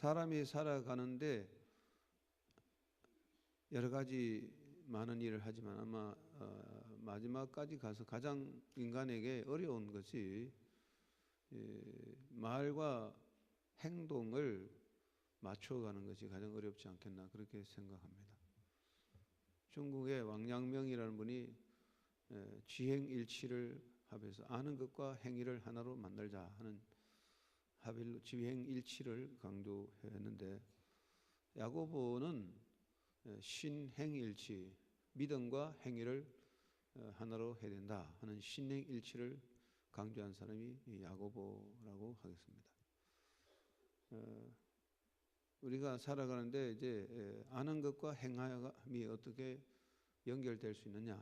사람이 살아가는데 여러 가지 많은 일을 하지만 아마 마지막까지 가서 가장 인간에게 어려운 것이 말과 행동을 맞춰가는 것이 가장 어렵지 않겠나 그렇게 생각합니다. 중국의 왕양명이라는 분이 지행일치를 합해서 아는 것과 행위를 하나로 만들자 하는 합일로 지행일치를 강조했는데, 야고보는 신행일치, 믿음과 행위를 하나로 해야 된다 하는 신행일치를 강조한 사람이 야고보라고 하겠습니다. 우리가 살아가는데 이제 아는 것과 행함이 어떻게 연결될 수 있느냐,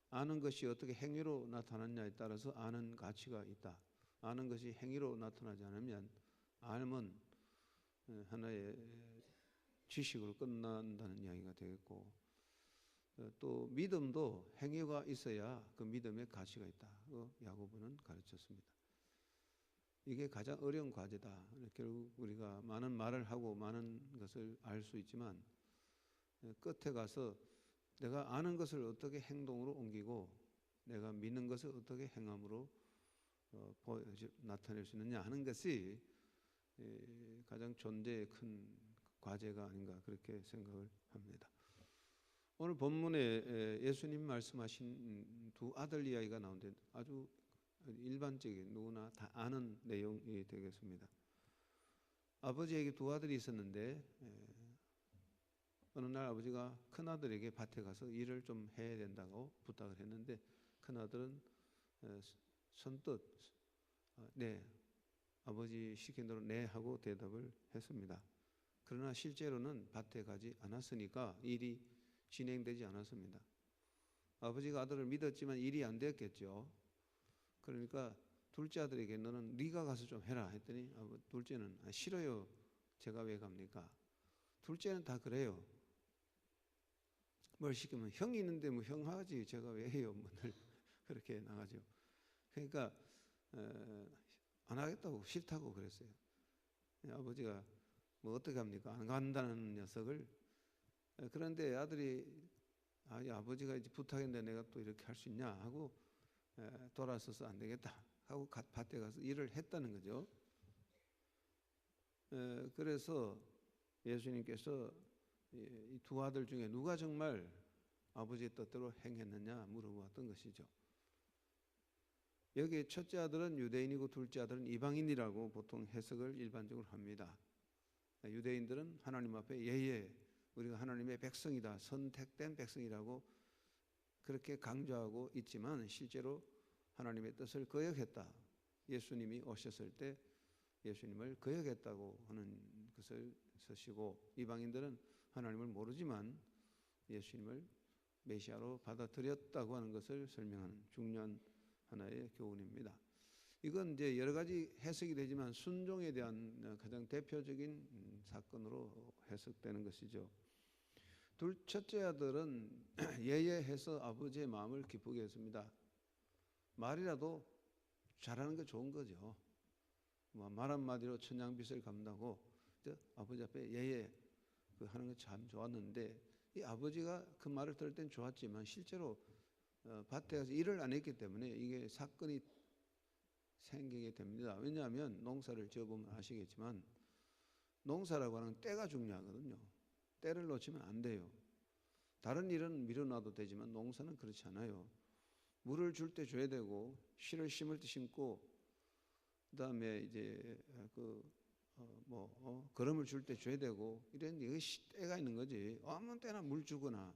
아는 것이 어떻게 행위로 나타났냐에 따라서 아는 가치가 있다. 아는 것이 행위로 나타나지 않으면 알면 하나의 지식으로 끝난다는 이야기가 되겠고, 또 믿음도 행위가 있어야 그 믿음의 가치가 있다. 야고보는 가르쳤습니다. 이게 가장 어려운 과제다. 결국 우리가 많은 말을 하고 많은 것을 알 수 있지만 끝에 가서 내가 아는 것을 어떻게 행동으로 옮기고 내가 믿는 것을 어떻게 행함으로 나타낼 수 있느냐 하는 것이 가장 존재의 큰 과제가 아닌가 그렇게 생각을 합니다. 오늘 본문에 예수님 말씀하신 두 아들 이야기가 나오는데 아주 일반적인 누구나 다 아는 내용이 되겠습니다. 아버지에게 두 아들이 있었는데 어느 날 아버지가 큰아들에게 밭에 가서 일을 좀 해야 된다고 부탁을 했는데 큰아들은 선뜻 네, 아버지 시킨 대로 네 하고 대답을 했습니다. 그러나 실제로는 밭에 가지 않았으니까 일이 진행되지 않았습니다. 아버지가 아들을 믿었지만 일이 안 됐겠죠. 그러니까 둘째 아들에게 너는 네가 가서 좀 해라 했더니 둘째는 싫어요. 제가 왜 갑니까? 둘째는 다 그래요. 뭘 시키면 형이 있는데 뭐 형 하지 제가 왜 해요? 늘 그렇게 나가죠. 그러니까 안 하겠다고 싫다고 그랬어요. 아버지가 뭐 어떻게 합니까? 안 간다는 녀석을. 그런데 아들이 아버지가 이제 부탁했는데 내가 또 이렇게 할 수 있냐 하고 돌아서서 안 되겠다 하고 밭에 가서 일을 했다는 거죠. 그래서 예수님께서 이 두 아들 중에 누가 정말 아버지의 뜻대로 행했느냐 물어보았던 것이죠. 여기 첫째 아들은 유대인이고 둘째 아들은 이방인이라고 보통 해석을 일반적으로 합니다. 유대인들은 하나님 앞에 예예 우리가 하나님의 백성이다, 선택된 백성이라고 그렇게 강조하고 있지만 실제로 하나님의 뜻을 거역했다. 예수님이 오셨을 때 예수님을 거역했다고 하는 것을 쓰시고, 이방인들은 하나님을 모르지만 예수님을 메시아로 받아들였다고 하는 것을 설명하는 중요한 하나의 교훈입니다. 이건 이제 여러 가지 해석이 되지만 순종에 대한 가장 대표적인 사건으로 해석되는 것이죠. 첫째 아들은 예예해서 아버지의 마음을 기쁘게 했습니다. 말이라도 잘하는 게 좋은 거죠. 말 한마디로 천냥빚을 갚는다고 아버지 앞에 예예 하는 게 참 좋았는데, 이 아버지가 그 말을 들을 땐 좋았지만 실제로 밭에 가서 일을 안 했기 때문에 이게 사건이 생기게 됩니다. 왜냐하면 농사를 지어보면 아시겠지만 농사라고 하는 때가 중요하거든요. 때를 놓치면 안 돼요. 다른 일은 미뤄놔도 되지만 농사는 그렇지 않아요. 물을 줄 때 줘야 되고 씨를 심을 때 심고 그다음에 이제 거름을 줄 때 줘야 되고 이런 때가 있는 거지. 아무 때나 물 주거나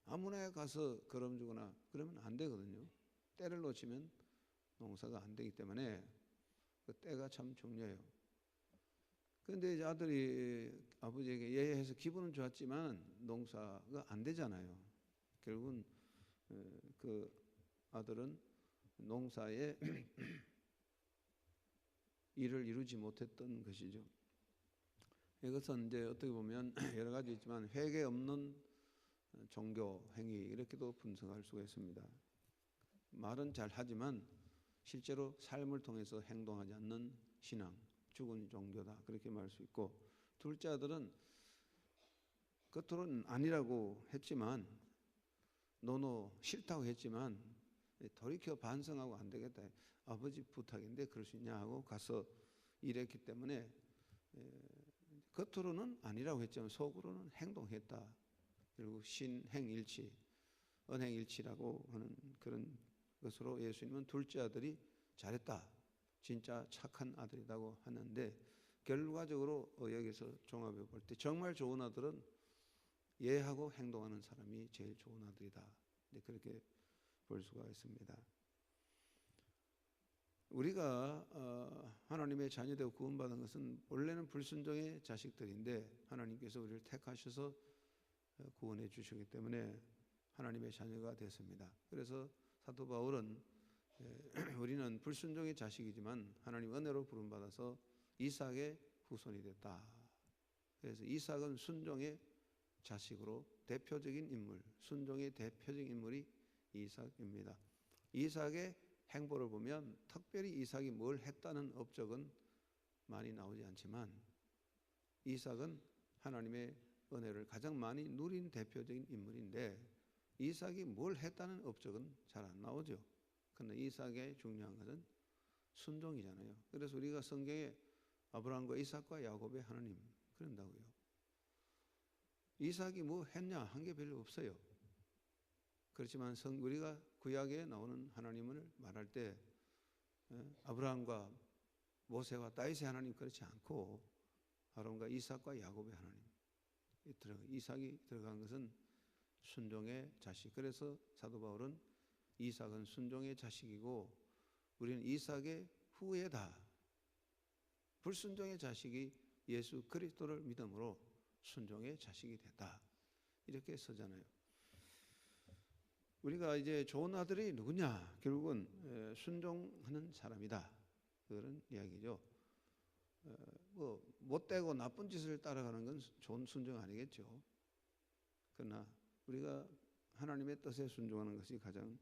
아무나 가서 거름 주거나 그러면 안 되거든요. 때를 놓치면 농사가 안 되기 때문에 그 때가 참 중요해요. 그런데 이제 아들이 아버지에게 예해해서 기분은 좋았지만 농사가 안 되잖아요. 결국은 그 아들은 농사에 일을 이루지 못했던 것이죠. 이것은 이제 어떻게 보면 여러 가지 있지만 회개 없는 종교 행위 이렇게도 분석할 수가 있습니다. 말은 잘 하지만 실제로 삶을 통해서 행동하지 않는 신앙, 죽은 종교다 그렇게 말할 수 있고, 둘째 아들은 겉으로는 아니라고 했지만 노노 싫다고 했지만 돌이켜 반성하고 안 되겠다, 아버지 부탁인데 그럴 수 있냐 하고 가서 일했기 때문에 겉으로는 아니라고 했지만 속으로는 행동했다. 결국 신행일치, 언행일치라고 하는 그런 것으로 예수님은 둘째 아들이 잘했다, 진짜 착한 아들이라고 하는데, 결과적으로 여기서 종합해 볼 때 정말 좋은 아들은 예하고 행동하는 사람이 제일 좋은 아들이다, 그렇게 볼 수가 있습니다. 우리가 하나님의 자녀되고 구원받은 것은 원래는 불순종의 자식들인데 하나님께서 우리를 택하셔서 구원해 주시기 때문에 하나님의 자녀가 됐습니다. 그래서 사도 바울은 우리는 불순종의 자식이지만 하나님 은혜로 부름받아서 이삭의 후손이 됐다. 그래서 이삭은 순종의 자식으로 대표적인 인물, 순종의 대표적인 인물이 이삭입니다. 이삭의 행보를 보면 특별히 이삭이 뭘 했다는 업적은 많이 나오지 않지만 이삭은 하나님의 은혜를 가장 많이 누린 대표적인 인물인데 이삭이 뭘 했다는 업적은 잘 안 나오죠. 그런데 이삭의 중요한 것은 순종이잖아요. 그래서 우리가 성경에 아브라함과 이삭과 야곱의 하나님 그런다고요. 이삭이 뭐 했냐 한 게 별로 없어요. 그렇지만 우리가 구약에 나오는 하나님을 말할 때 아브라함과 모세와 다윗의 하나님 그렇지 않고 아론과 이삭과 야곱의 하나님, 이삭이 들어간 것은 순종의 자식. 그래서 사도 바울은 이삭은 순종의 자식이고 우리는 이삭의 후예다. 불순종의 자식이 예수 그리스도를 믿음으로 순종의 자식이 됐다, 이렇게 쓰잖아요. 우리가 이제 좋은 아들이 누구냐? 결국은 순종하는 사람이다, 그런 이야기죠. 뭐 못되고 나쁜 짓을 따라가는 건 좋은 순종 아니겠죠. 그러나 우리가 하나님의 뜻에 순종하는 것이 가장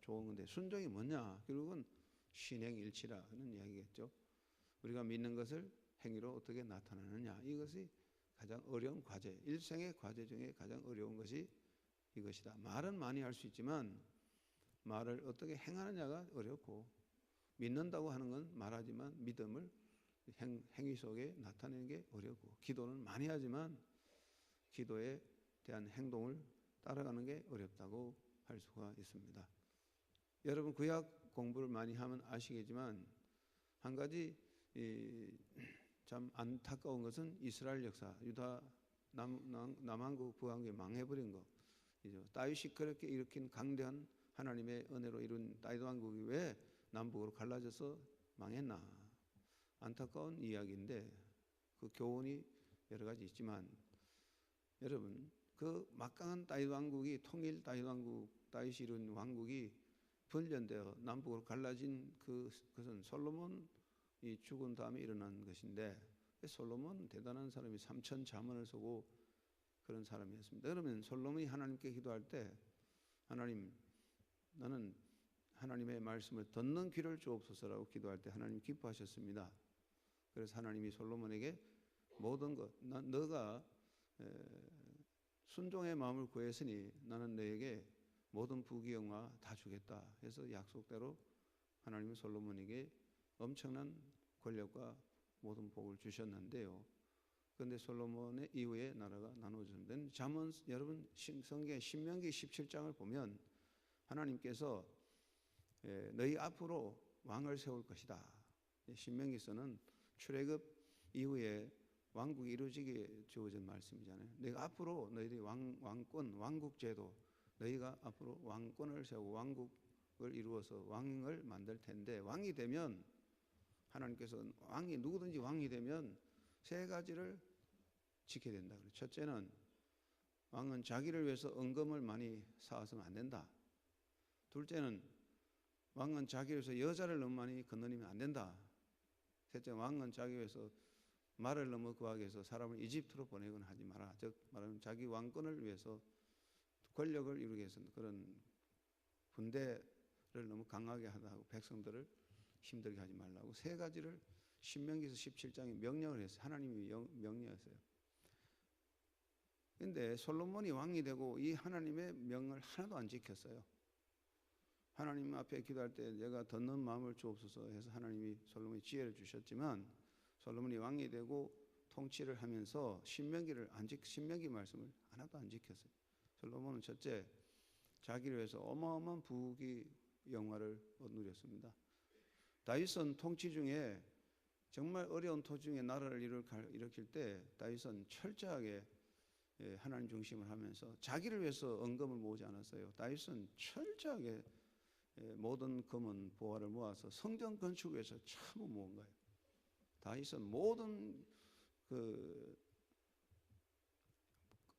좋은 건데, 순종이 뭐냐? 결국은 신행일치라는 이야기겠죠. 우리가 믿는 것을 행위로 어떻게 나타내느냐, 이것이 가장 어려운 과제, 일생의 과제 중에 가장 어려운 것이 이것이다. 말은 많이 할 수 있지만 말을 어떻게 행하느냐가 어렵고, 믿는다고 하는 건 말하지만 믿음을 행위 속에 나타내는 게 어렵고, 기도는 많이 하지만 기도에 대한 행동을 따라가는 게 어렵다고 할 수가 있습니다. 여러분 구약 공부를 많이 하면 아시겠지만 한 가지 참 안타까운 것은 이스라엘 역사, 유다 남왕국 북왕국이 망해버린 거. 다윗이 그렇게 일으킨 강대한 하나님의 은혜로 이룬 다윗 왕국이 왜 남북으로 갈라져서 망했나, 안타까운 이야기인데 그 교훈이 여러 가지 있지만, 여러분 그 막강한 다윗 왕국이, 통일 다윗 왕국, 다윗이 이룬 왕국이 분련되어 남북으로 갈라진 그것은 솔로몬이 죽은 다음에 일어난 것인데, 솔로몬 대단한 사람이 3천 잠언을 쓰고 그런 사람이었습니다. 그러면 솔로몬이 하나님께 기도할 때 하나님, 나는 하나님의 말씀을 듣는 귀를 주옵소서라고 기도할 때 하나님 기뻐하셨습니다. 그래서 하나님이 솔로몬에게 모든 것, 너가 순종의 마음을 구했으니 나는 너에게 모든 부귀영화 다 주겠다 해서 약속대로 하나님은 솔로몬에게 엄청난 권력과 모든 복을 주셨는데요. 그런데 솔로몬의 이후에 나라가 나눠졌는데, 잠언, 여러분 성경 신명기 17장을 보면 하나님께서 너희 앞으로 왕을 세울 것이다. 신명기서는 출애굽 이후에 왕국이 이루어지게 주어진 말씀이잖아요. 내가 앞으로 너희들이 왕권, 왕국제도, 너희가 앞으로 왕권을 세우고 왕국을 이루어서 왕을 만들 텐데, 왕이 되면 하나님께서 왕이 누구든지 왕이 되면 세 가지를 지켜야 된다. 첫째는 왕은 자기를 위해서 은금을 많이 쌓아서는 안 된다. 둘째는 왕은 자기를 위해서 여자를 너무 많이 건너리면 안 된다. 셋째, 왕은 자기 위해서 말을 너무 구하기 위해서 사람을 이집트로 보내거나 하지 마라. 즉 말하면 자기 왕권을 위해서, 권력을 이루기 위해서 그런 군대를 너무 강하게 하다고 백성들을 힘들게 하지 말라고 세 가지를 신명기서 17장에 명령을 했어요. 하나님이 명령했어요. 근데 솔로몬이 왕이 되고 이 하나님의 명을 하나도 안 지켰어요. 하나님 앞에 기도할 때 내가 듣는 마음을 주옵소서 해서 하나님이 솔로몬이 지혜를 주셨지만 솔로몬이 왕이 되고 통치를 하면서 신명기 말씀을 하나도 안 지켰어요. 솔로몬은 첫째, 자기를 위해서 어마어마한 부귀 영화를 누렸습니다. 다윗은 통치 중에 정말 어려운 도중에 나라를 일으킬 때 다윗은 철저하게 하나님 중심을 하면서 자기를 위해서 언금을 모으지 않았어요. 다윗은 철저하게 모든 금은 보화를 모아서 성전 건축을 위해서 전부 모은 거예요. 다윗은 모든 그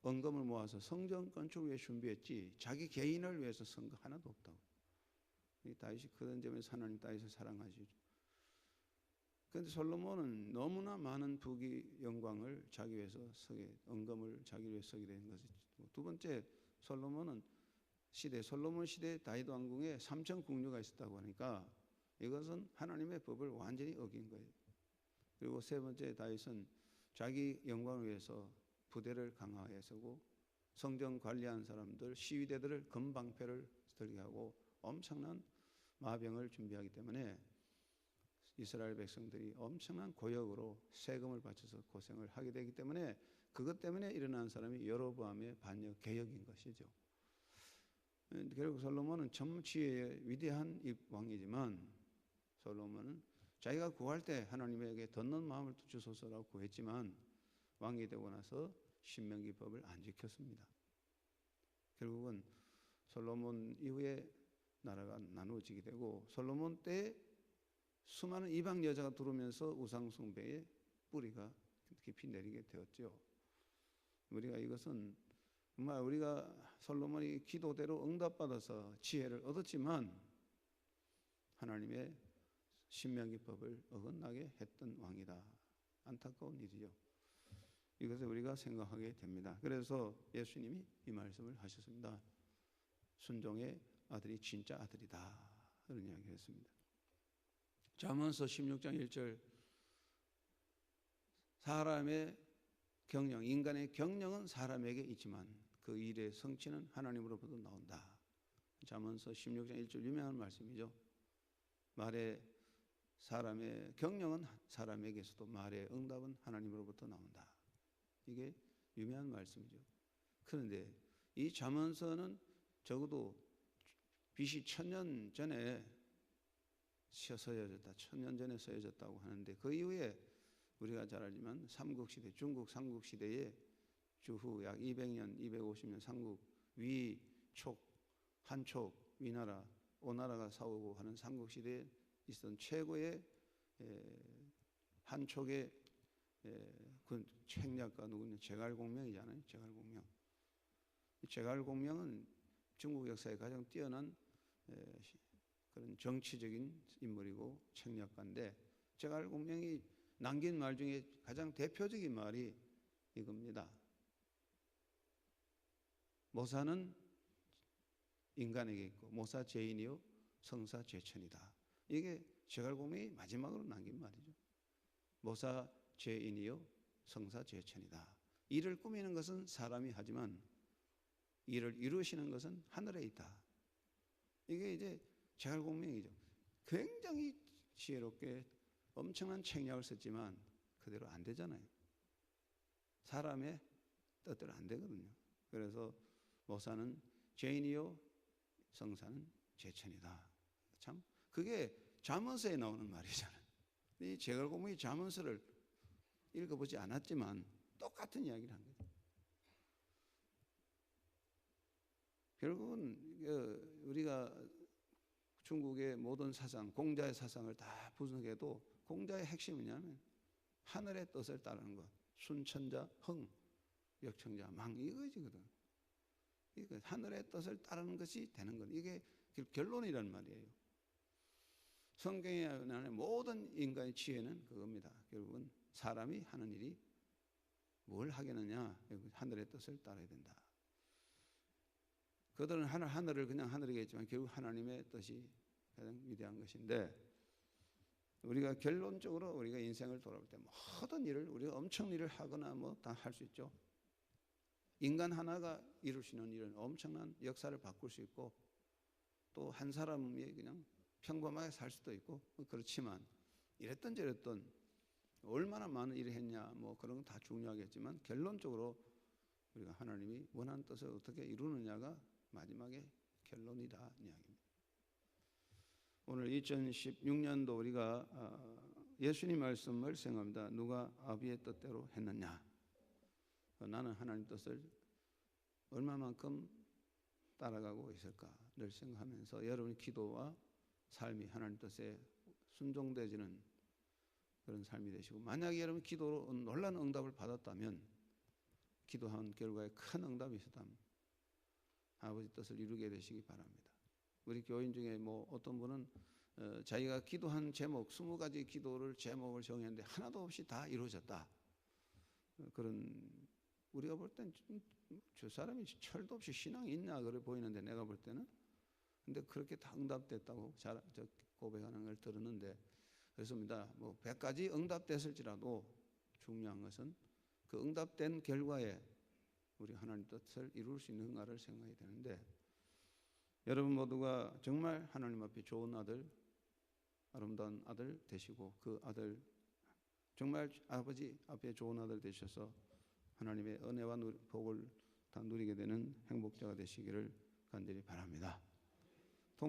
언금을 모아서 성전 건축을 위해 준비했지 자기 개인을 위해서 쓴 거 하나도 없다고. 다윗이 그런 점에서 하나님 다윗을 사랑하시죠. 그런데 솔로몬은 너무나 많은 부귀 영광을 자기 위해서 언금을 자기 위해서 쓰게 된 것이죠. 두 번째, 솔로몬 시대 다윗 왕궁에 3천 궁녀가 있었다고 하니까 이것은 하나님의 법을 완전히 어긴 거예요. 그리고 세 번째, 다윗은 자기 영광을 위해서 부대를 강하게 쓰고 성전 관리하는 사람들, 시위대들을 금방패를 들게 하고 엄청난 마병을 준비하기 때문에 이스라엘 백성들이 엄청난 고역으로 세금을 바쳐서 고생을 하게 되기 때문에 그것 때문에 일어난 사람이 여로보암의 반역 개혁인 것이죠. 결국 솔로몬은 참 지혜의 위대한 왕이지만 솔로몬은 자기가 구할 때 하나님에게 듣는 마음을 주소서라고 구했지만 왕이 되고 나서 신명기법을 안 지켰습니다. 결국은 솔로몬 이후에 나라가 나누어지게 되고 솔로몬 때 수많은 이방 여자가 들어오면서 우상 숭배의 뿌리가 깊이 내리게 되었죠. 우리가 이것은 정말 우리가 솔로몬이 기도대로 응답받아서 지혜를 얻었지만 하나님의 신명기법을 어긋나게 했던 왕이다. 안타까운 일이죠. 이것을 우리가 생각하게 됩니다. 그래서 예수님이 이 말씀을 하셨습니다. 순종의 아들이 진짜 아들이다. 그런 이야기를 했습니다. 잠언서 16장 1절 사람의 경영, 인간의 경영은 사람에게 있지만 그 일의 성취는 하나님으로부터 나온다. 잠언서 16장 1절 유명한 말씀이죠. 말의 사람의 경영은 사람에게서도 말의 응답은 하나님으로부터 나온다. 이게 유명한 말씀이죠. 그런데 이 잠언서는 적어도 BC 1000년 전에 서여졌다. 1000년 전에 서여졌다고 하는데 그 이후에 우리가 잘 알지만 삼국시대, 중국 삼국시대에 주후 약 200년, 250년 삼국 위촉, 한촉, 위나라, 오나라가 싸우고 하는 삼국시대에 있었던 최고의 한촉의 그 책략가 누구냐? 제갈공명이잖아요. 제갈공명. 제갈공명은 중국 역사에 가장 뛰어난 그런 정치적인 인물이고 책략가인데 제갈공명이 남긴 말 중에 가장 대표적인 말이 이겁니다. 모사는 인간에게 있고 모사 죄인이요 성사 죄천이다. 이게 제갈공명이 마지막으로 남긴 말이죠. 모사 죄인이요 성사 죄천이다. 일을 꾸미는 것은 사람이 하지만 일을 이루시는 것은 하늘에 있다. 이게 이제 제갈공명이죠. 굉장히 지혜롭게 엄청난 책략을 썼지만 그대로 안 되잖아요. 사람의 뜻대로 안 되거든요. 그래서 모사는 죄인이요 성사는 죄천이다. 참 그게 잠언서에 나오는 말이잖아요. 이 제갈공명이 잠언서를 읽어보지 않았지만 똑같은 이야기를 한 거죠. 결국은 우리가 중국의 모든 사상, 공자의 사상을 다 분석해도 공자의 핵심이 뭐냐면 하늘의 뜻을 따르는 것. 순천자 흥, 역천자 망 이거지거든. 이거 하늘의 뜻을 따르는 것이 되는 것. 이게 결론이란 말이에요. 성경에 나오는 모든 인간의 지혜는 그겁니다. 결국은 사람이 하는 일이 뭘 하겠느냐? 하늘의 뜻을 따라야 된다. 그들은 하늘을 그냥 하늘이겠지만 결국 하나님의 뜻이 가장 위대한 것인데 우리가 결론적으로 우리가 인생을 돌아볼 때 모든 일을 우리가 엄청 일을 하거나 뭐 다 할 수 있죠. 인간 하나가 이룰 수 있는 일은 엄청난 역사를 바꿀 수 있고 또 한 사람이 그냥 평범하게 살 수도 있고 그렇지만 이랬던 저랬던 얼마나 많은 일을 했냐 뭐 그런 건 다 중요하겠지만 결론적으로 우리가 하나님이 원하는 뜻을 어떻게 이루느냐가 마지막에 결론이다 이야기입니다. 오늘 2016년도 우리가 예수님 말씀을 생각합니다. 누가 아비의 뜻대로 했느냐? 나는 하나님 뜻을 얼마만큼 따라가고 있을까를 생각하면서 여러분의 기도와 삶이 하나님 뜻에 순종되지는 그런 삶이 되시고, 만약에 여러분 기도로 놀라운 응답을 받았다면, 기도한 결과에 큰 응답이 있었다면 아버지 뜻을 이루게 되시기 바랍니다. 우리 교인 중에 뭐 어떤 분은 자기가 기도한 제목 20가지 기도를 제목을 정했는데 하나도 없이 다 이루어졌다. 그런 우리가 볼 땐 저 사람이 철도 없이 신앙이 있나 그래 보이는데 내가 볼 때는 근데 그렇게 다 응답됐다고 저 고백하는 걸 들었는데 그렇습니다. 뭐 100가지 응답됐을지라도 중요한 것은 그 응답된 결과에 우리 하나님 뜻을 이룰 수 있는가를 생각해야 되는데 여러분 모두가 정말 하나님 앞에 좋은 아들, 아름다운 아들 되시고 그 아들 정말 아버지 앞에 좋은 아들 되셔서 하나님의 은혜와 복을 다 누리게 되는 행복자가 되시기를 간절히 바랍니다.